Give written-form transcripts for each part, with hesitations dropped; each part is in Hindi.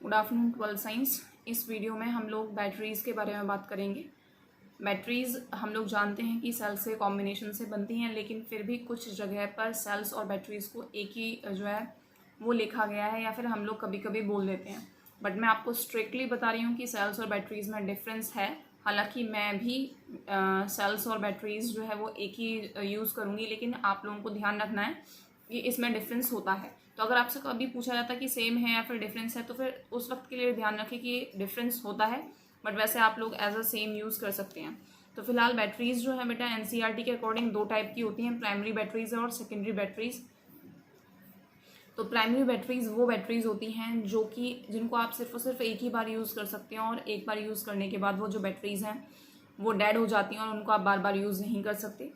Good afternoon 12 science. इस वीडियो में हम लोग बैटरीज़ के बारे में बात करेंगे। बैटरीज़ हम लोग जानते हैं कि सेल से कॉम्बिनेशन से बनती हैं, लेकिन फिर भी कुछ जगह पर सेल्स और बैटरीज़ को एक ही जो है वो लिखा गया है, या फिर हम लोग कभी कभी बोल देते हैं। बट मैं आपको स्ट्रिक्टली बता रही हूँ कि सेल्स और बैटरीज़ में डिफरेंस है। हालांकि मैं भी सेल्स और बैटरीज़ जो है वो एक ही यूज़ करूँगी, लेकिन आप लोगों को ध्यान रखना है कि इसमें डिफरेंस होता है। तो अगर आपसे कभी पूछा जाता है कि सेम है या फिर डिफरेंस है, तो फिर उस वक्त के लिए ध्यान रखें कि डिफरेंस होता है, बट वैसे आप लोग एज अ सेम यूज़ कर सकते हैं। तो फिलहाल बैटरीज़ जो है बेटा एनसीईआरटी के अकॉर्डिंग दो टाइप की होती हैं, प्राइमरी बैटरीज़ और सेकेंडरी बैटरीज़। तो प्राइमरी बैटरीज़ वो बैटरीज़ होती हैं जो कि जिनको आप सिर्फ और सिर्फ एक ही बार यूज़ कर सकते हैं, और एक बार यूज़ करने के बाद वो जो बैटरीज़ हैं वो डेड हो जाती हैं और उनको आप बार बार यूज़ नहीं कर सकते।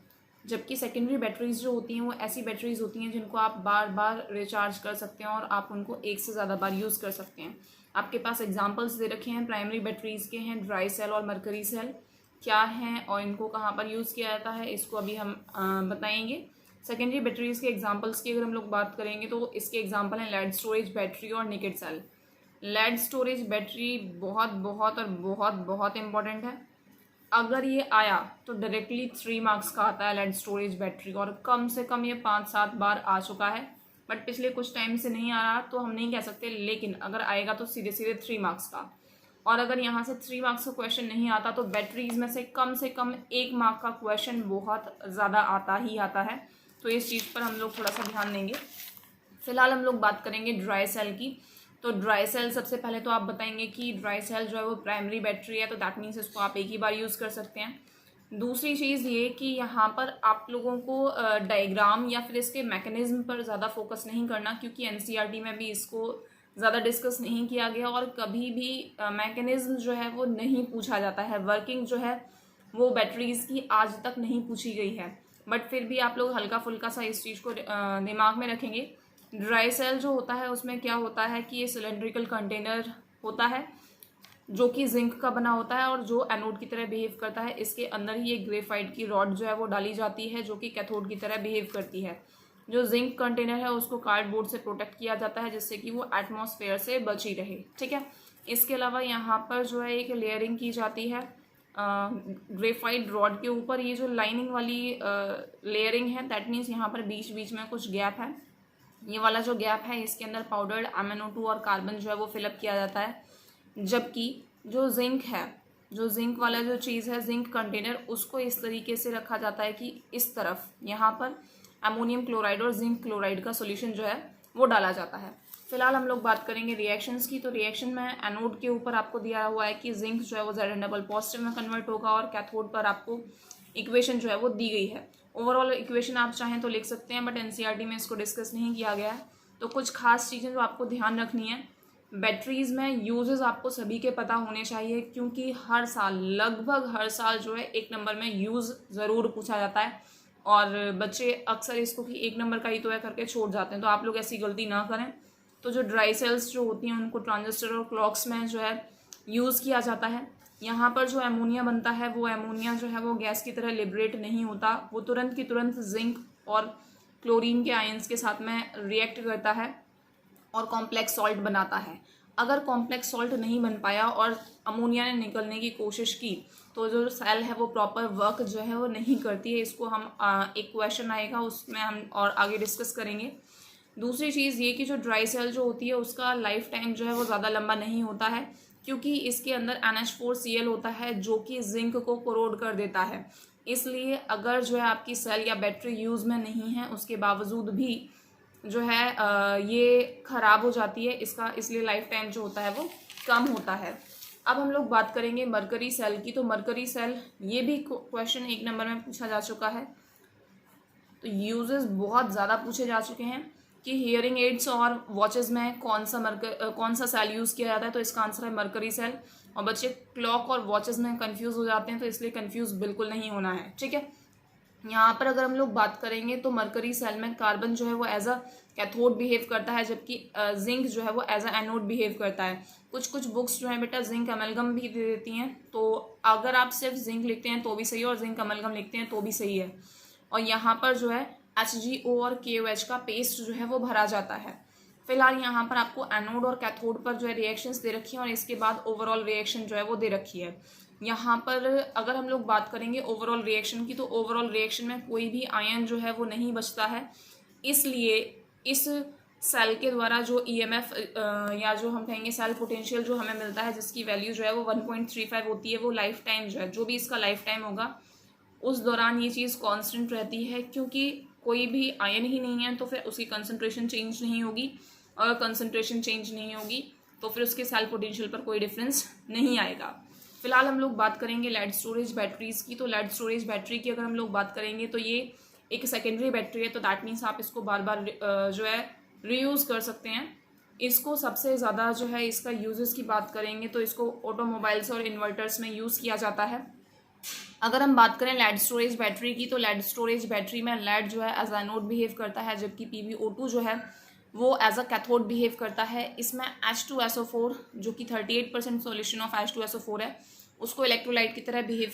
जबकि सेकेंडरी बैटरीज़ जो होती हैं वो ऐसी बैटरीज़ होती हैं जिनको आप बार बार रिचार्ज कर सकते हैं और आप उनको एक से ज़्यादा बार यूज़ कर सकते हैं। आपके पास एग्जांपल्स दे रखे हैं प्राइमरी बैटरीज़ के हैं, ड्राई सेल और मरकरी सेल क्या हैं और इनको कहाँ पर यूज़ किया जाता है, इसको अभी हम बताएंगे। सेकेंडरी बैटरीज़ के एग्जांपल्स की अगर हम लोग बात करेंगे तो इसके एग्जांपल हैं लेड स्टोरेज बैटरी और nickel cell. Lead storage battery बहुत बहुत और बहुत बहुत इंपॉर्टेंट है। अगर ये आया तो डायरेक्टली 3 मार्क्स का आता है लेड स्टोरेज बैटरी, और कम से कम ये 5-7 बार आ चुका है, बट पिछले कुछ टाइम से नहीं आ रहा तो हम नहीं कह सकते, लेकिन अगर आएगा तो सीधे सीधे 3 मार्क्स का। और अगर यहाँ से 3 मार्क्स का क्वेश्चन नहीं आता तो बैटरीज में से कम 1 मार्क का क्वेश्चन बहुत ज़्यादा आता ही आता है। तो इस चीज़ पर हम लोग थोड़ा सा ध्यान देंगे। फिलहाल हम लोग बात करेंगे ड्राई सेल की। तो ड्राई सेल सबसे पहले तो आप बताएंगे कि ड्राई सेल जो है वो प्राइमरी बैटरी है, तो दैट मीन्स इसको आप एक ही बार यूज़ कर सकते हैं। दूसरी चीज़ ये कि यहाँ पर आप लोगों को डायग्राम या फिर इसके मैकेनिज्म पर ज़्यादा फोकस नहीं करना, क्योंकि एनसीईआरटी में भी इसको ज़्यादा डिस्कस नहीं किया गया और कभी भी मैकेनिज्म जो है वो नहीं पूछा जाता है। वर्किंग जो है वो बैटरीज की आज तक नहीं पूछी गई है, बट फिर भी आप लोग हल्का फुल्का सा इस चीज़ को दिमाग में रखेंगे। ड्राई सेल जो होता है उसमें क्या होता है कि ये सिलेंड्रिकल कंटेनर होता है जो कि जिंक का बना होता है और जो एनोड की तरह बिहेव करता है। इसके अंदर ही एक ग्रेफाइट की रॉड जो है वो डाली जाती है जो कि कैथोड की तरह बिहेव करती है। जो जिंक कंटेनर है उसको कार्डबोर्ड से प्रोटेक्ट किया जाता है जिससे कि वो एटमॉस्फेयर से बची रहे, ठीक है। इसके अलावा यहाँ पर जो है एक लेयरिंग की जाती है ग्रेफाइट रॉड के ऊपर। ये जो लाइनिंग वाली लेयरिंग है, दैट मीन्स यहाँ पर बीच बीच में कुछ गैप है। ये वाला जो गैप है इसके अंदर पाउडर्ड MnO2 और कार्बन जो है वो फिलअप किया जाता है। जबकि जो जिंक है, जो जिंक वाला जो चीज़ है जिंक कंटेनर, उसको इस तरीके से रखा जाता है कि इस तरफ यहाँ पर अमोनियम क्लोराइड और जिंक क्लोराइड का सोल्यूशन जो है वो डाला जाता है। फिलहाल हम लोग बात करेंगे रिएक्शंस की। तो रिएक्शन में एनोड के ऊपर आपको दिया हुआ है कि जिंक जो है वो Zn डबल पॉजिटिव में कन्वर्ट होगा, और कैथोड पर आपको इक्वेशन जो है वो दी गई है। ओवरऑल इक्वेशन आप चाहें तो लिख सकते हैं, बट एनसीईआरटी में इसको डिस्कस नहीं किया गया है। तो कुछ खास चीज़ें जो आपको ध्यान रखनी है, बैटरीज में यूजेस आपको सभी के पता होने चाहिए, क्योंकि हर साल लगभग हर साल जो है 1 नंबर में यूज़ ज़रूर पूछा जाता है और बच्चे अक्सर इसको कि 1 नंबर का ही तो है करके छोड़ जाते हैं। तो आप लोग ऐसी गलती ना करें। तो जो ड्राई सेल्स जो होती हैं उनको ट्रांजिस्टर और क्लॉक्स में जो है यूज़ किया जाता है। यहाँ पर जो एमोनिया बनता है वो एमोनिया जो है वो गैस की तरह लिबरेट नहीं होता, वो तुरंत की तुरंत जिंक और क्लोरीन के आयंस के साथ में रिएक्ट करता है और कॉम्प्लेक्स सॉल्ट बनाता है। अगर कॉम्प्लेक्स सॉल्ट नहीं बन पाया और अमोनिया ने निकलने की कोशिश की तो जो सेल है वो प्रॉपर वर्क जो है वो नहीं करती है। इसको हम एक क्वेश्चन आएगा उसमें हम और आगे डिस्कस करेंगे। दूसरी चीज़ ये कि जो ड्राई सेल जो होती है उसका लाइफ टाइम जो है वो ज़्यादा लंबा नहीं होता है, क्योंकि इसके अंदर NH4Cl होता है जो कि जिंक को कोरोड कर देता है। इसलिए अगर जो है आपकी सेल या बैटरी यूज़ में नहीं है उसके बावजूद भी जो है ये ख़राब हो जाती है इसका, इसलिए लाइफ टाइम जो होता है वो कम होता है। अब हम लोग बात करेंगे मरकरी सेल की। तो मरकरी सेल ये भी क्वेश्चन 1 नंबर में पूछा जा चुका है। तो यूजेस बहुत ज़्यादा पूछे जा चुके हैं कि हियरिंग एड्स और वॉचेस में कौन सा सेल यूज़ किया जाता है, तो इसका आंसर है मरकरी सेल। और बच्चे क्लॉक और वॉचेस में कंफ्यूज हो जाते हैं, तो इसलिए कंफ्यूज बिल्कुल नहीं होना है, ठीक है। यहाँ पर अगर हम लोग बात करेंगे तो मरकरी सेल में कार्बन जो है वो एज अ कैथोड बिहेव करता है, जबकि जिंक जो है वो एज अ एनोड बिहेव करता है। कुछ बुक्स जो है बेटा जिंक अमेलगम भी दे देती हैं, तो अगर आप सिर्फ जिंक लिखते हैं तो भी सही है और जिंक अमेलगम लिखते हैं तो भी सही है। और यहाँ पर जो है HgO और KOH का पेस्ट जो है वो भरा जाता है। फिलहाल यहाँ पर आपको एनोड और कैथोड पर जो है रिएक्शंस दे रखी है और इसके बाद ओवरऑल रिएक्शन जो है वो दे रखी है। यहाँ पर अगर हम लोग बात करेंगे ओवरऑल रिएक्शन की, तो ओवरऑल रिएक्शन में कोई भी आयन जो है वो नहीं बचता है, इसलिए इस सेल के द्वारा जो ईएमएफ या जो हम कहेंगे सेल पोटेंशियल जो हमें मिलता है, जिसकी वैल्यू जो है वो 1.35 होती है, वो लाइफ टाइम जो है, जो भी इसका लाइफ टाइम होगा उस दौरान ये चीज़ कांस्टेंट रहती है, क्योंकि कोई भी आयन ही नहीं है तो फिर उसकी कंसंट्रेशन चेंज नहीं होगी, और कंसंट्रेशन चेंज नहीं होगी तो फिर उसके सेल पोटेंशियल पर कोई डिफरेंस नहीं आएगा। फिलहाल हम लोग बात करेंगे लेड स्टोरेज बैटरीज की। तो लेड स्टोरेज बैटरी की अगर हम लोग बात करेंगे तो ये एक सेकेंडरी बैटरी है, तो दैट मीन्स आप इसको बार बार जो है रीयूज़ कर सकते हैं। इसको सबसे ज़्यादा जो है इसका यूजेस की बात करेंगे तो इसको ऑटोमोबाइल्स और इन्वर्टर्स में यूज़ किया जाता है। अगर हम बात करें लेड स्टोरेज बैटरी की, तो लेड स्टोरेज बैटरी में लेड जो है एज एनोड बिहेव करता है, जबकि PbO2 जो है वो एज अ कैथोड बिहेव करता है। इसमें H2SO4 जो कि 38% सॉल्यूशन ऑफ H2SO4 है, उसको इलेक्ट्रोलाइट की तरह बिहेव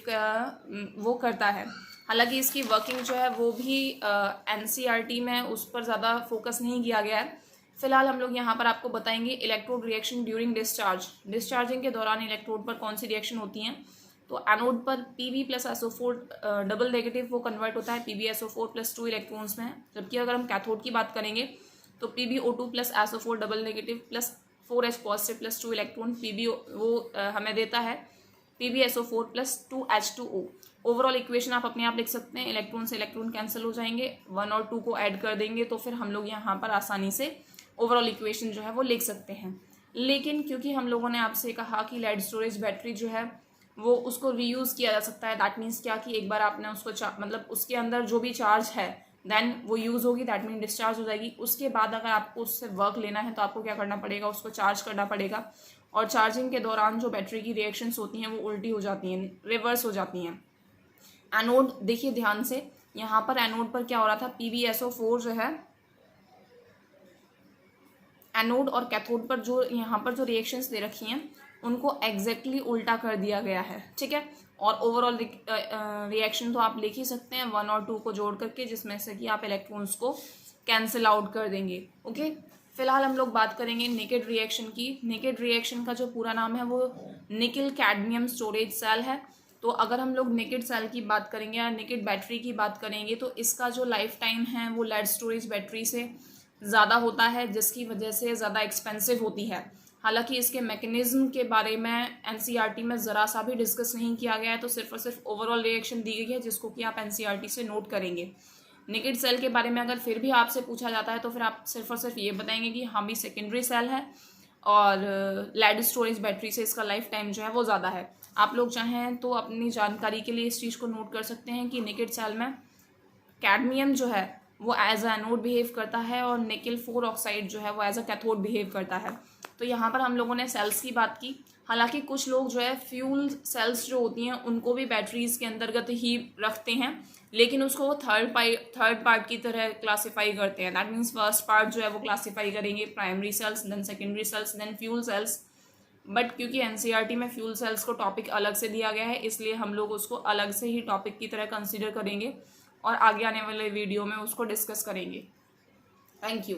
वो करता है। हालांकि इसकी वर्किंग जो है वो भी NCERT में उस पर ज़्यादा फोकस नहीं किया गया है। फिलहाल हम लोग यहाँ पर आपको बताएंगे electrode reaction during discharge. Discharging के दौरान इलेक्ट्रोड पर कौन सी रिएक्शन होती हैं। तो एनोड पर Pb+SO4 डबल नेगेटिव वो कन्वर्ट होता है PbSO4+2 इलेक्ट्रॉन्स में, जबकि अगर हम कैथोड की बात करेंगे तो PbO2+SO4 double negative +4H positive +2 electron Pb वो हमें देता है PbSO4+2H2O। ओवरऑल इक्वेशन आप अपने आप लिख सकते हैं, इलेक्ट्रॉन से इलेक्ट्रॉन कैंसिल हो जाएंगे, 1 और 2 को ऐड कर देंगे तो फिर हम लोग यहाँ पर आसानी से ओवरऑल इक्वेशन जो है वो लिख सकते हैं। लेकिन क्योंकि हम लोगों ने आपसे कहा कि लेड स्टोरेज बैटरी जो है वो उसको रीयूज़ किया जा सकता है, दैट मीन्स क्या कि एक बार आपने उसको मतलब उसके अंदर जो भी चार्ज है देन वो यूज़ होगी, दैट मीन डिस्चार्ज हो जाएगी। उसके बाद अगर आपको उससे वर्क लेना है तो आपको क्या करना पड़ेगा, उसको चार्ज करना पड़ेगा, और चार्जिंग के दौरान जो बैटरी की रिएक्शंस होती हैं वो उल्टी हो जाती हैं, रिवर्स हो जाती हैं। एनोड देखिए ध्यान से, यहाँ पर एनोड पर क्या हो रहा था, PbSO4 जो है एनोड और कैथोड पर जो यहाँ पर जो रिएक्शंस दे रखी हैं उनको एग्जैक्टली उल्टा कर दिया गया है, ठीक है। और ओवरऑल रिएक्शन तो आप लिख ही सकते हैं 1 और 2 को जोड़ करके, जिसमें से कि आप इलेक्ट्रॉन्स को कैंसिल आउट कर देंगे, ओके। फिलहाल हम लोग बात करेंगे नेकेड रिएक्शन की। नेकेड रिएक्शन का जो पूरा नाम है वो निकल कैडमियम स्टोरेज सेल है। तो अगर हम लोग नेकेड सेल की बात करेंगे या नेकेड बैटरी की बात करेंगे तो इसका जो लाइफ टाइम है वो लेड स्टोरेज बैटरी से ज़्यादा होता है, जिसकी वजह से ज़्यादा एक्सपेंसिव होती है। हालांकि इसके मैकेनिज्म के बारे में NCERT में ज़रा सा भी डिस्कस नहीं किया गया है, तो सिर्फ और सिर्फ ओवरऑल रिएक्शन दी गई है जिसको कि आप NCERT से नोट करेंगे। नेकेड सेल के बारे में अगर फिर भी आपसे पूछा जाता है तो फिर आप सिर्फ और सिर्फ ये बताएंगे कि हाँ भी सेकेंडरी सेल है और लेड स्टोरेज बैटरी से इसका लाइफ टाइम जो है वो ज़्यादा है। आप लोग चाहें तो अपनी जानकारी के लिए इस चीज़ को नोट कर सकते हैं कि नेकेड सेल में कैडमियम जो है वो एज अ एनोड बिहेव करता है और निकल 4 ऑक्साइड जो है वो एज अ कैथोड बिहेव करता है। तो यहाँ पर हम लोगों ने सेल्स की बात की। हालांकि कुछ लोग जो है फ्यूल सेल्स जो होती हैं उनको भी बैटरीज के अंतर्गत ही रखते हैं, लेकिन उसको वो थर्ड पार्ट की तरह क्लासीफाई करते हैं। दैट मीन्स फर्स्ट पार्ट जो है वो क्लासीफाई करेंगे primary cells, then secondary cells, then fuel cells. But क्योंकि NCERT में फ्यूल सेल्स को टॉपिक अलग से दिया गया है, इसलिए हम लोग उसको अलग से ही टॉपिक की तरह कंसिडर करेंगे और आगे आने वाले वीडियो में उसको डिस्कस करेंगे। Thank you.